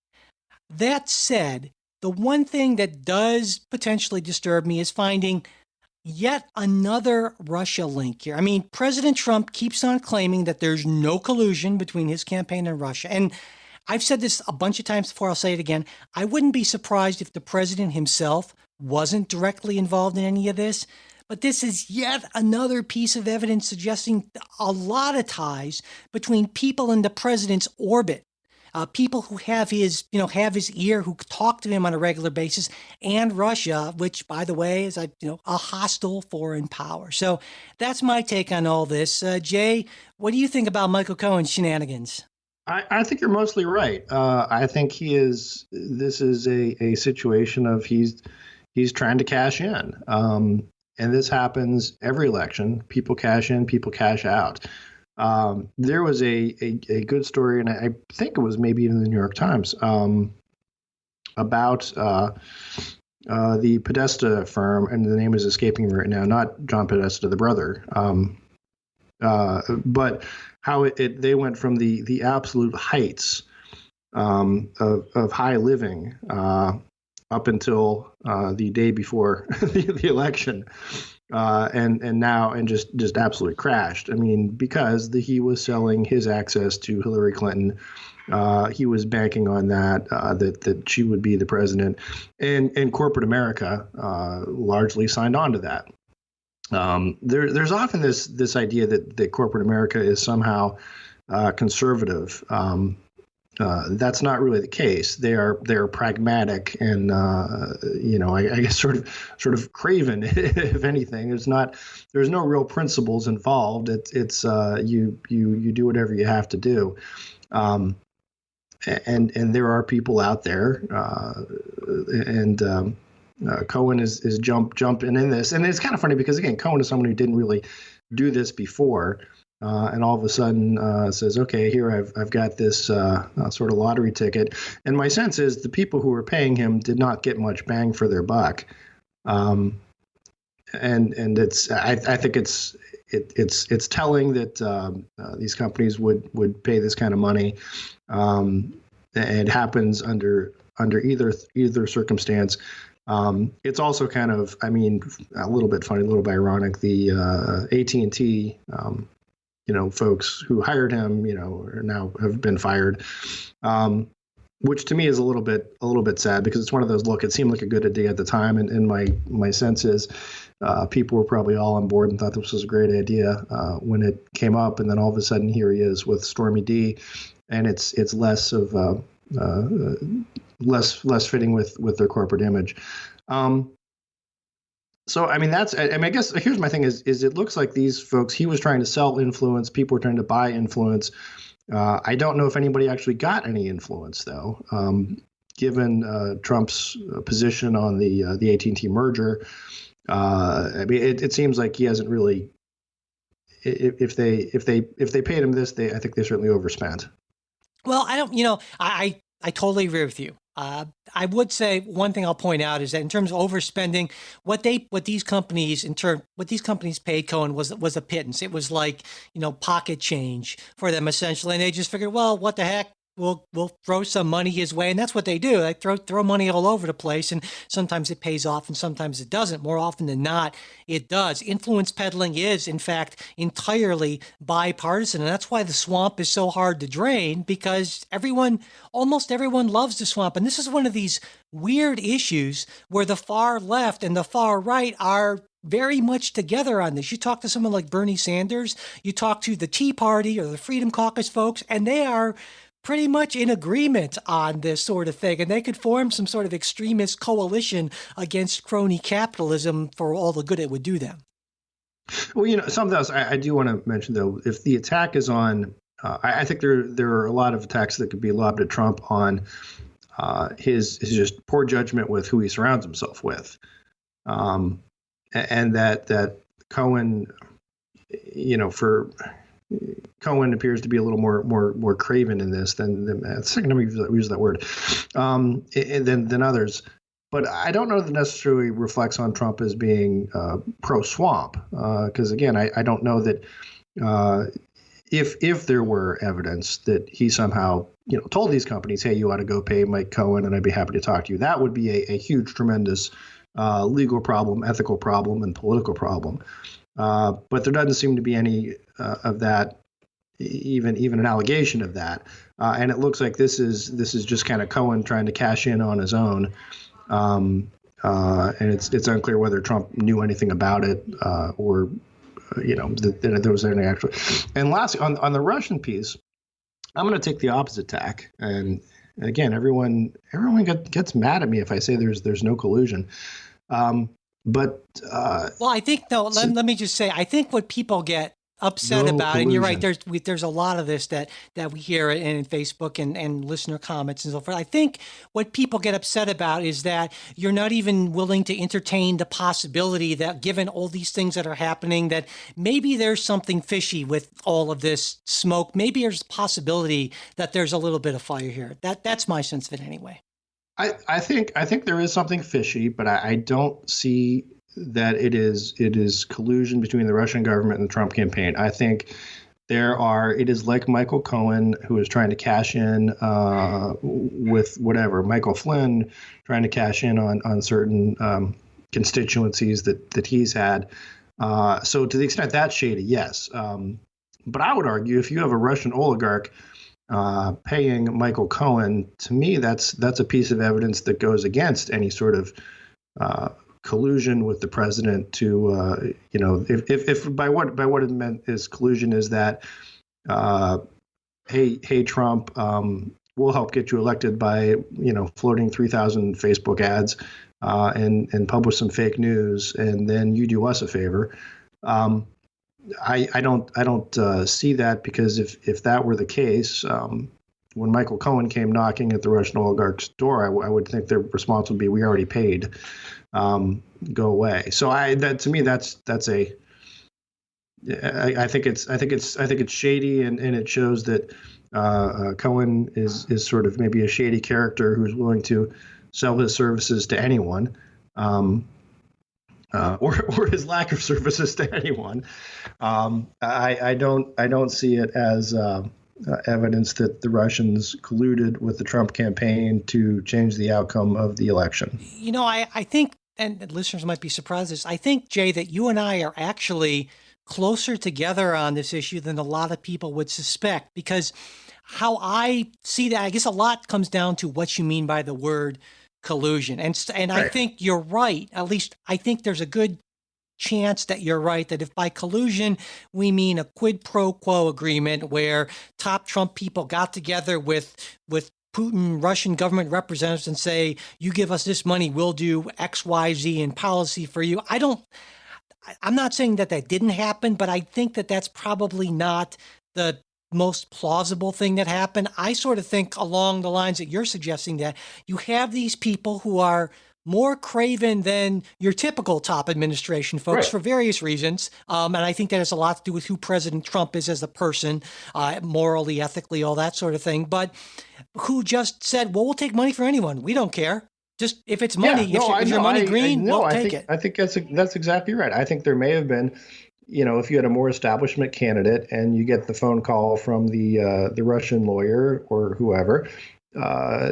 That said, the one thing that does potentially disturb me is finding yet another Russia link here. I mean, President Trump keeps on claiming that there's no collusion between his campaign and Russia. And I've said this a bunch of times before, I'll say it again. I wouldn't be surprised if the president himself wasn't directly involved in any of this. But this is yet another piece of evidence suggesting a lot of ties between people in the president's orbit. People who have his ear, who talk to him on a regular basis, and Russia, which, by the way, is a hostile foreign power. So that's my take on all this. Jay, what do you think about Michael Cohen's shenanigans? I think you're mostly right. I think this is a situation of he's trying to cash in. And this happens every election. People cash in, people cash out. There was a good story, and I think it was maybe even in the New York Times, about the Podesta firm, and the name is escaping me right now. Not John Podesta, the brother, but how they went from the absolute heights of high living up until the day before the election, and now just absolutely crashed. I mean, because he was selling his access to Hillary Clinton. He was banking on that she would be the president, and corporate America largely signed on to that. There's often this idea that corporate America is somehow conservative. That's not really the case. They're pragmatic and I guess sort of craven, if anything. There's no real principles involved. It's you do whatever you have to do. And there are people out there, and Cohen is jumping in this, and it's kind of funny because again, Cohen is someone who didn't really do this before, and all of a sudden says, "Okay, here I've got this sort of lottery ticket." And my sense is the people who were paying him did not get much bang for their buck, and it's I think it's telling that these companies would pay this kind of money. It happens under either circumstance. It's also kind of, I mean, a little bit funny, a little bit ironic. The AT&T, folks who hired him, are now have been fired, which to me is a little bit sad because it's one of those. Look, it seemed like a good idea at the time, and my sense is people were probably all on board and thought this was a great idea when it came up, and then all of a sudden here he is with Stormy D, and it's less of less fitting with their corporate image. So I mean I guess here's my thing is it looks like these folks, he was trying to sell influence, people were trying to buy influence. I don't know if anybody actually got any influence though, given Trump's position on the AT&T merger. I mean, it seems like he hasn't really. If they paid him this, I think they certainly overspent. Well, I don't. I totally agree with you. I would say one thing I'll point out is that in terms of overspending, what these companies paid Cohen was a pittance. It was like pocket change for them essentially, and they just figured, well, what the heck. We'll throw some money his way, and that's what they do. They throw money all over the place, and sometimes it pays off, and sometimes it doesn't. More often than not, it does. Influence peddling is, in fact, entirely bipartisan, and that's why the swamp is so hard to drain because almost everyone loves the swamp, and this is one of these weird issues where the far left and the far right are very much together on this. You talk to someone like Bernie Sanders, you talk to the Tea Party or the Freedom Caucus folks, and they are pretty much in agreement on this sort of thing, and they could form some sort of extremist coalition against crony capitalism for all the good it would do them. Well, something else I do want to mention, though, if the attack is on, I think there are a lot of attacks that could be lobbed at Trump on his just poor judgment with who he surrounds himself with, and that Cohen, for Cohen appears to be a little more craven in this than the second time we use that word than others. But I don't know that necessarily reflects on Trump as being pro-swamp, because again, I don't know that if there were evidence that he somehow told these companies, hey, you ought to go pay Mike Cohen, and I'd be happy to talk to you. That would be a huge, tremendous legal problem, ethical problem, and political problem. But there doesn't seem to be any of that, even an allegation of that. And it looks like this is just kind of Cohen trying to cash in on his own. And it's unclear whether Trump knew anything about it or that there was anything actually. And lastly, on the Russian piece, I'm going to take the opposite tack. And again, everyone gets mad at me if I say there's no collusion. Well, I think let me just say, I think what people get upset about, and you're right, there's a lot of this that we hear in Facebook and listener comments and so forth. I think what people get upset about is that you're not even willing to entertain the possibility that given all these things that are happening, that maybe there's something fishy with all of this smoke. Maybe there's a possibility that there's a little bit of fire here. That's my sense of it anyway. I think there is something fishy, but I don't see that it is collusion between the Russian government and the Trump campaign. I think it is like Michael Cohen, who is trying to cash in with whatever, Michael Flynn trying to cash in on certain constituencies that he's had. So to the extent that's shady, yes. But I would argue if you have a Russian oligarch paying Michael Cohen, to me, that's a piece of evidence that goes against any sort of collusion with the president to, if by what it meant is collusion is that, hey Trump, we'll help get you elected by floating 3,000 Facebook ads and publish some fake news, and then you do us a favor. I don't see that, because if that were the case, when Michael Cohen came knocking at the Russian oligarch's door, I would think their response would be, "We already paid, go away." So to me that's a I think it's shady, and it shows that Cohen is sort of maybe a shady character who's willing to sell his services to anyone. Or his lack of services to anyone. I don't see it as evidence that the Russians colluded with the Trump campaign to change the outcome of the election. I think, and listeners might be surprised at this, I think, Jay, that you and I are actually closer together on this issue than a lot of people would suspect, because how I see that, I guess a lot comes down to what you mean by the word collusion. And right. I think you're right. At least I think there's a good chance that you're right, that if by collusion we mean a quid pro quo agreement where top Trump people got together with Putin, Russian government representatives, and say, you give us this money, we'll do X, Y, Z in policy for you. I'm not saying that didn't happen, but I think that that's probably not the most plausible thing that happened. I sort of think along the lines that you're suggesting, that you have these people who are more craven than your typical top administration folks, right, for various reasons. And I think that has a lot to do with who President Trump is as a person, morally, ethically, all that sort of thing. But who just said, well, we'll take money for anyone. We don't care. Just if it's money, if your money green, we'll take it. I think that's exactly right. I think there may have been, if you had a more establishment candidate and you get the phone call from the Russian lawyer or whoever,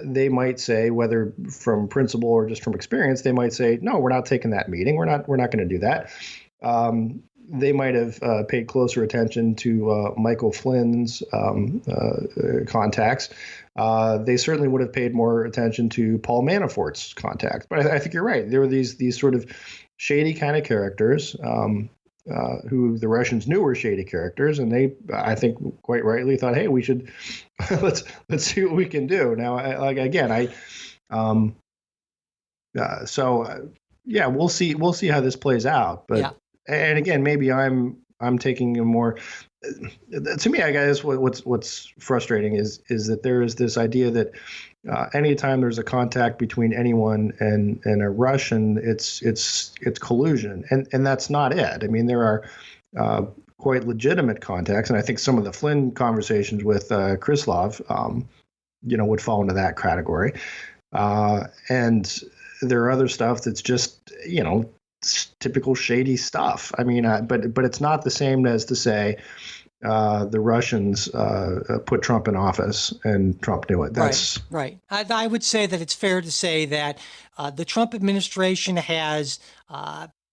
they might say, whether from principle or just from experience, they might say, no, we're not taking that meeting. We're not going to do that. They might have paid closer attention to Michael Flynn's contacts. They certainly would have paid more attention to Paul Manafort's contacts. But I think you're right. There were these sort of shady kind of characters who the Russians knew were shady characters, and they, I think, quite rightly thought, "Hey, we should let's see what we can do." Now, we'll see how this plays out. But and again, maybe I'm taking a more. To me, I guess what's frustrating is that there is this idea that anytime there's a contact between anyone and a Russian, it's collusion, and that's not it. I mean, there are quite legitimate contacts, and I think some of the Flynn conversations with Krislov, would fall into that category. And there are other stuff that's just typical shady stuff. I mean, but it's not the same as to say the Russians put Trump in office and Trump knew it. That's right. I would say that it's fair to say that the Trump administration has,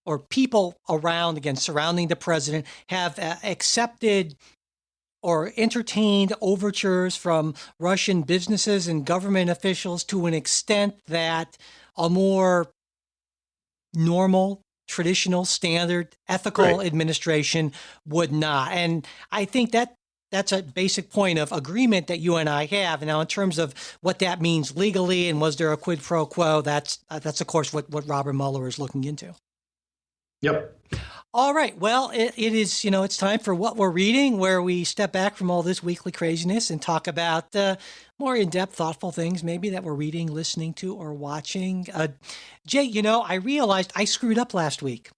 or people around, again, surrounding the president, have accepted or entertained overtures from Russian businesses and government officials to an extent that a more normal, traditional, standard, ethical administration would not. And I think that's a basic point of agreement that you and I have. Now, in terms of what that means legally and was there a quid pro quo, that's of course what Robert Mueller is looking into. Yep. All right. Well, it is, it's time for What We're Reading, where we step back from all this weekly craziness and talk about more in-depth, thoughtful things maybe that we're reading, listening to, or watching. Jay, I realized I screwed up last week.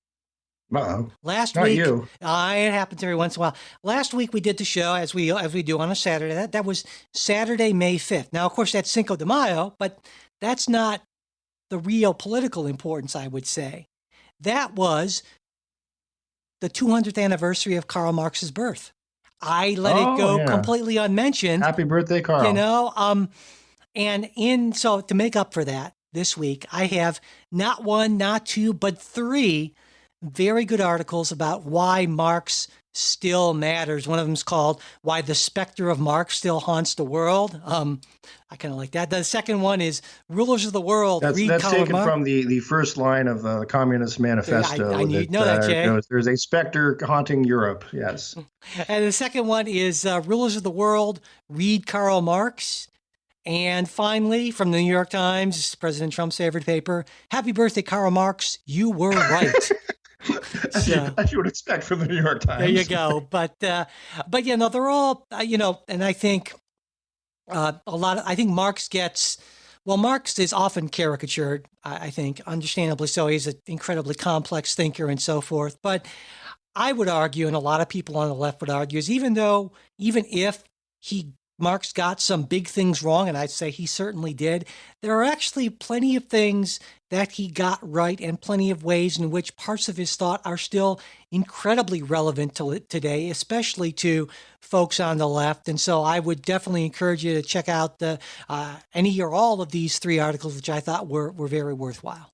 Uh-oh. Last Not week, you. It happens every once in a while. Last week we did the show as we do on a Saturday. That was Saturday, May 5th. Now, of course, that's Cinco de Mayo, but That's not the real political importance, I would say. That was the 200th anniversary of Karl Marx's birth. I let it go completely unmentioned. Happy birthday, Karl. You know, so to make up for that, this week, I have not one, not two, but three very good articles about why Marx still matters. One of them is called "Why the Specter of Marx Still Haunts the World." I kind of like that. The second one is "Rulers of the World." That's taken from the first line of the Communist Manifesto. I know that, Jay. There's a specter haunting Europe. Yes. And the second one is "Rulers of the World." Read Karl Marx. And finally, from the New York Times, President Trump's favorite paper, "Happy birthday, Karl Marx. You were right." As you would expect from the New York Times. There you go. But you know, they're all, and I think I think Marx Marx is often caricatured, I think, understandably so. He's an incredibly complex thinker and so forth. But I would argue, and a lot of people on the left would argue, is even if Marx got some big things wrong, and I'd say he certainly did, there are actually plenty of things that he got right and plenty of ways in which parts of his thought are still incredibly relevant to today, especially to folks on the left. And so I would definitely encourage you to check out any or all of these three articles, which I thought were very worthwhile.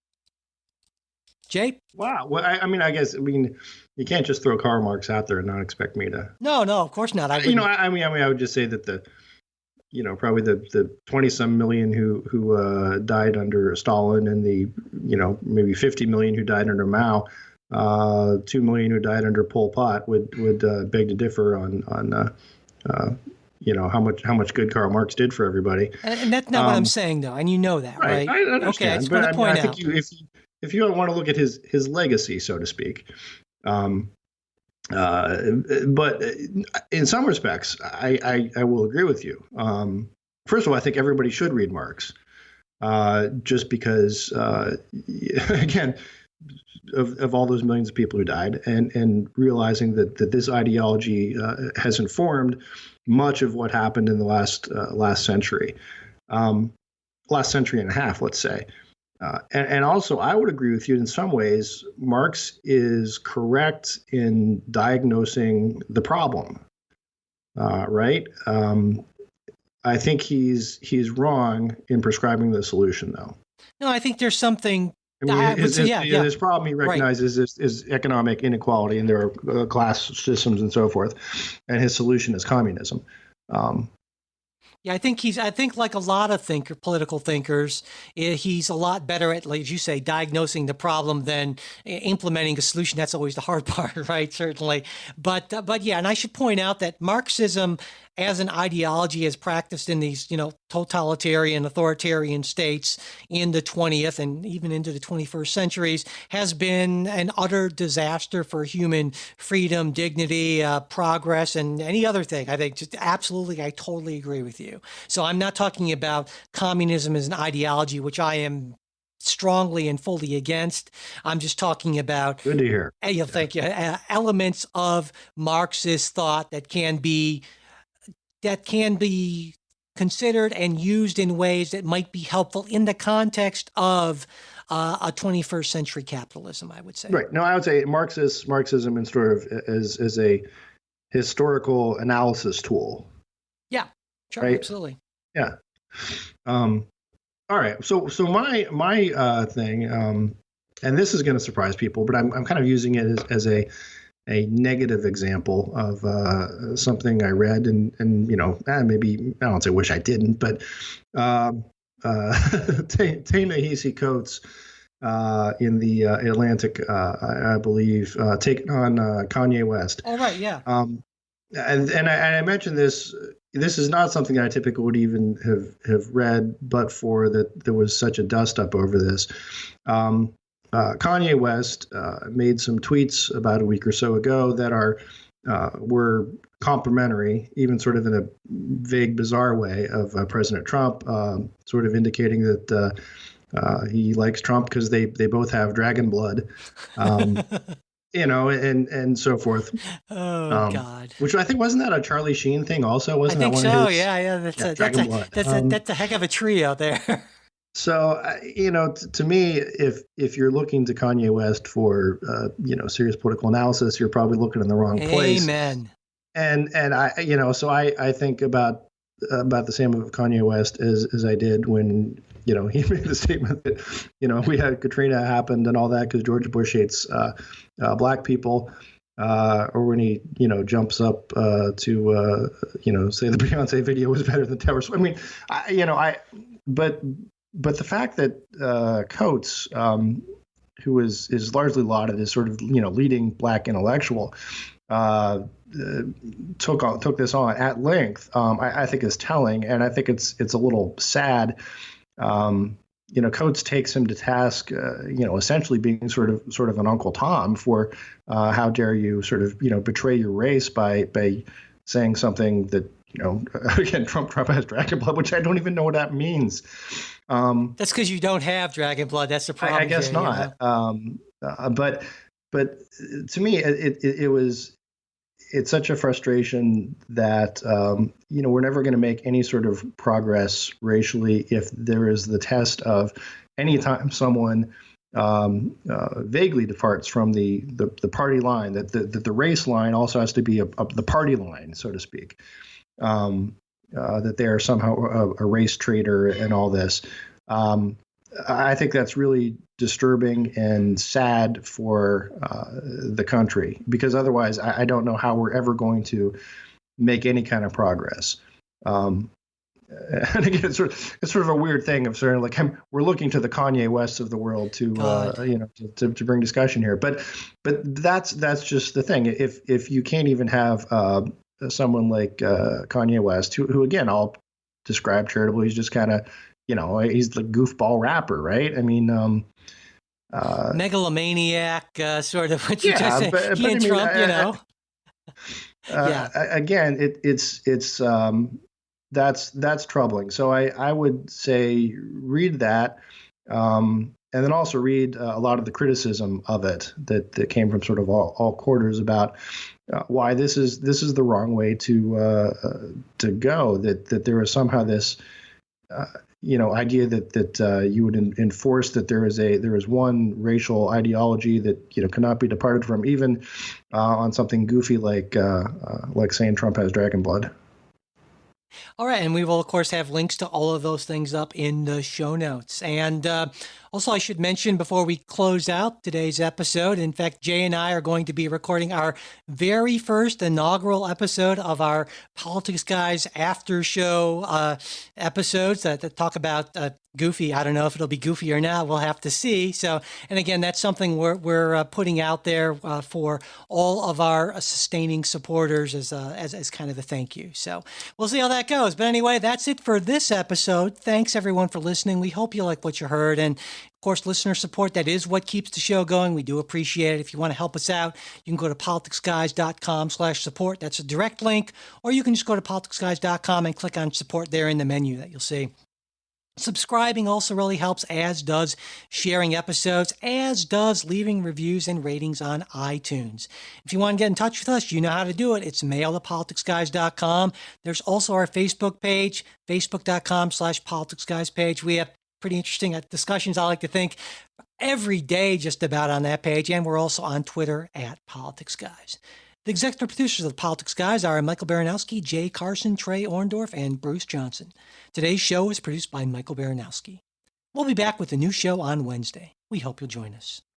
Jay? Wow. Well, I guess you can't just throw Karl Marx out there and not expect me to. No, of course not. I would just say that probably the 20-some million who died under Stalin and the maybe 50 million who died under Mao, 2 million who died under Pol Pot would beg to differ on how much good Karl Marx did for everybody. And that's not what I'm saying, though, and you know that, right? I understand. Okay, I just want to point out. I think if you want to look at his legacy, so to speak. But in some respects, I will agree with you. First of all, I think everybody should read Marx, just because, again, of all those millions of people who died, and realizing that this ideology has informed much of what happened in the last century, last century and a half, let's say. And also, I would agree with you in some ways. Marx is correct in diagnosing the problem, right? I think he's wrong in prescribing the solution, though. No, I think there's something. His problem he recognizes is economic inequality, and there are class systems and so forth, and his solution is communism. Yeah, I think like a lot of political thinkers, he's a lot better at, like you say, diagnosing the problem than implementing a solution. That's always the hard part, right? Certainly. But yeah, and I should point out that Marxism as an ideology as practiced in these, totalitarian, authoritarian states in the 20th and even into the 21st centuries has been an utter disaster for human freedom, dignity, progress, and any other thing. I think just absolutely, I totally agree with you. So I'm not talking about communism as an ideology, which I am strongly and fully against. I'm just talking about good to hear. Thank you. Elements of Marxist thought that can be considered and used in ways that might be helpful in the context of a 21st century capitalism, I would say. Right. No, I would say Marxism in sort of as a historical analysis tool. Yeah, sure, right? Absolutely. Yeah. All right. So my thing, and this is going to surprise people, but I'm kind of using it as a negative example of something I read, and maybe I don't say wish I didn't, but Ta-Nehisi Coates in the Atlantic, I believe, taking on Kanye West. Oh, right, yeah. And I mentioned this. This is not something I typically would even have read, but for that there was such a dust up over this. Kanye West made some tweets about a week or so ago that were complimentary, even sort of in a vague, bizarre way, of President Trump, sort of indicating that he likes Trump because they both have dragon blood, and so forth. Oh God! Which I think wasn't that a Charlie Sheen thing? Also, wasn't I think that one so? of his? Yeah. That's a heck of a trio there. So, to me, if you're looking to Kanye West for serious political analysis, you're probably looking in the wrong place. Amen. And so I think about the same of Kanye West as I did when he made the statement that we had Katrina happened and all that because George Bush hates black people. Or when he, jumps up to, say the Beyonce video was better than Taylor Swift. I mean, but the fact that Coates, who is largely lauded as sort of, leading black intellectual, took this on at length, I think is telling, and I think it's a little sad. Coates takes him to task, essentially being sort of an Uncle Tom for how dare you sort of, betray your race by saying something that, again, Trump has dragon blood, which I don't even know what that means. That's because you don't have dragon blood. That's the problem. I guess not. But to me, it's such a frustration that we're never going to make any sort of progress racially if there is the test of any time someone vaguely departs from the party line, that the race line also has to be the party line, so to speak. That they are somehow a race traitor and all this. I think that's really disturbing and sad for the country, because otherwise I don't know how we're ever going to make any kind of progress. And again, it's sort of a weird thing of sort of like we're looking to the Kanye Wests of the world to to bring discussion here, but that's just the thing. If you can't even have someone like Kanye West, who again I'll describe charitably, he's just kind of he's the goofball rapper, right? I mean, megalomaniac, sort of what you just said. But He and Trump, Again, it's that's troubling. So I would say read that, and then also read a lot of the criticism of it that came from sort of all quarters about why this is the wrong way to go. That there is somehow this. Idea that you would enforce that there is one racial ideology that cannot be departed from, even on something goofy like saying Trump has dragon blood. All right, and we will, of course, have links to all of those things up in the show notes. And also, I should mention before we close out today's episode, in fact, Jay and I are going to be recording our very first inaugural episode of our Politics Guys after show episodes that talk about Goofy. I don't know if it'll be goofy or not. We'll have to see. So, and again, that's something we're putting out there for all of our sustaining supporters as kind of a thank you. So we'll see how that goes. But anyway, that's it for this episode. Thanks everyone for listening. We hope you like what you heard. And of course, listener support, that is what keeps the show going. We do appreciate it. If you want to help us out, you can go to politicsguys.com/support. That's a direct link. Or you can just go to politicsguys.com and click on support there in the menu that you'll see. Subscribing also really helps, as does sharing episodes, as does leaving reviews and ratings on iTunes. If you want to get in touch with us, you know how to do it. It's mail@politicsguys.com. There's also our Facebook page, facebook.com/politicsguys page. We have pretty interesting discussions, I like to think, every day just about on that page. And we're also on Twitter @politicsguys. The executive producers of the Politics Guys are Michael Baranowski, Jay Carson, Trey Orndorff, and Bruce Johnson. Today's show is produced by Michael Baranowski. We'll be back with a new show on Wednesday. We hope you'll join us.